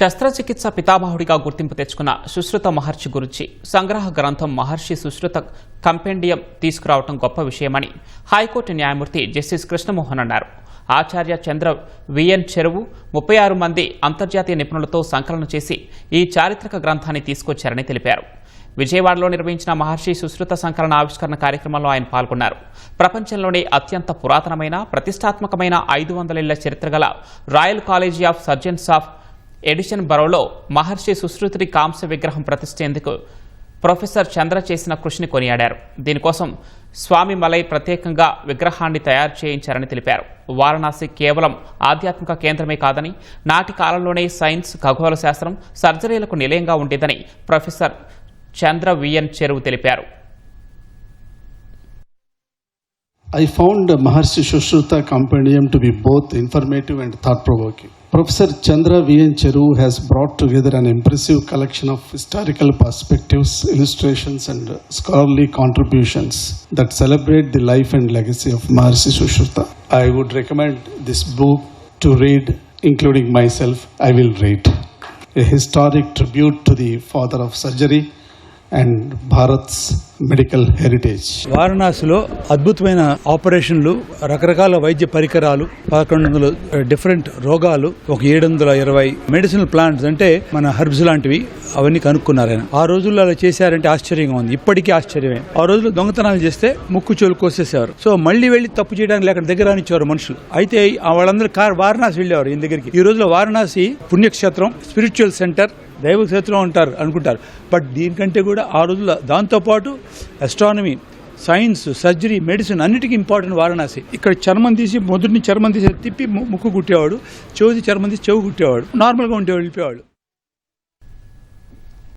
శస్త్రచికిత్స పితామహుడిగా గుర్తింపు తెచ్చుకున్న సుశ్రుత మహర్షి గురించి సంగ్రహ గ్రంథం మహర్షి సుశ్రుత కంపెండియం తీసుకురావడం గొప్ప విషయమని హైకోర్టు న్యాయమూర్తి జస్టిస్ కృష్ణమోహన్ అన్నారు. ఆచార్య చంద్ర విఎన్ చెరువు 36 మంది అంతర్జాతీయ నిపుణులతో సంకలనం చేసి ఈ చారిత్రక గ్రంథాన్ని తీసుకొచ్చారని తెలిపారు. విజయవాడలో నిర్వహించిన మహర్షి సుశ్రుత సంకలన ఆవిష్కరణ కార్యక్రమంలో ఆయన పాల్గొన్నారు. ప్రపంచంలోనే అత్యంత పురాతనమైన ప్రతిష్టాత్మకమైన 500 ఏళ్ల చరిత్ర గల Royal College of Surgeons of ఎడిషన్ బరోలో మహర్షి సుశ్రుతుడి కాంస్య విగ్రహం ప్రతిష్ఠేందుకు ప్రొఫెసర్ చంద్ర చేసిన కృషిని కొనియాడారు. దీనికోసం స్వామి మలై ప్రత్యేకంగా విగ్రహాన్ని తయారు చేయించారని తెలిపారు. వారణాసి కేవలం ఆధ్యాత్మిక కేంద్రమే కాదని నాటి కాలంలోనే సైన్స్, ఖగోళ శాస్త్రం, సర్జరీలకు నిలయంగా ఉండేదని ప్రొఫెసర్ చంద్ర విఎన్ చెరువు తెలిపారు. I found Maharshi Sushruta Compendium to be both informative and thought-provoking. Professor Chandra V.N. Cheru has brought together an impressive collection of historical perspectives, illustrations and scholarly contributions that celebrate the life and legacy of Maharshi Sushruta. I would recommend this book to read, including myself. I will read. A historic tribute to the father of surgery and Bharat's medical heritage. వారణాసిలో అద్భుతమైన ఆపరేషన్లు, రకరకాల వైద్య పరికరాలు, 1100 different రోగాలు, ఒక 720 medicinal plants అంటే మన హెర్బ్స్ లాంటివి అవన్నీ కనుక్కున్నారు ఆయన. ఆ రోజుల్లో అలా చేశారంటే ఆశ్చర్యంగా ఉంది. ఇప్పటికీ ఆశ్చర్యమే. ఆ రోజుల్లో దొంగతనాలు చేస్తే ముక్కు చెవులు కోసేసేవారు. సో మళ్ళీ వెళ్లి తప్పు చేయడానికి లేక దగ్గర రానిచ్చేవారు మనుషులు. అయితే వాళ్ళందరూ వారణాసి వెళ్ళేవారు ఈయన దగ్గరికి. ఈ రోజులో వారణాసి పుణ్యక్షేత్రం, స్పిరిచువల్ సెంటర్, దైవ క్షేత్రం అంటారు అనుకుంటారు. బట్ దీనికంటే కూడా ఆ రోజుల్లో దాంతోపాటు అస్ట్రానమీ, సైన్స్, సర్జరీ, మెడిసిన్ అన్నిటికీ ఇంపార్టెంట్ వారణాసి. ఇక్కడ చర్మం తీసి మొదటిని చర్మం తీసి తిప్పి ముక్కు కుట్టేవాడు, చెవి చర్మం తీసి చెవు కుట్టేవాడు, నార్మల్గా ఉండేవాడు, వెళ్ళిపోయేవాడు.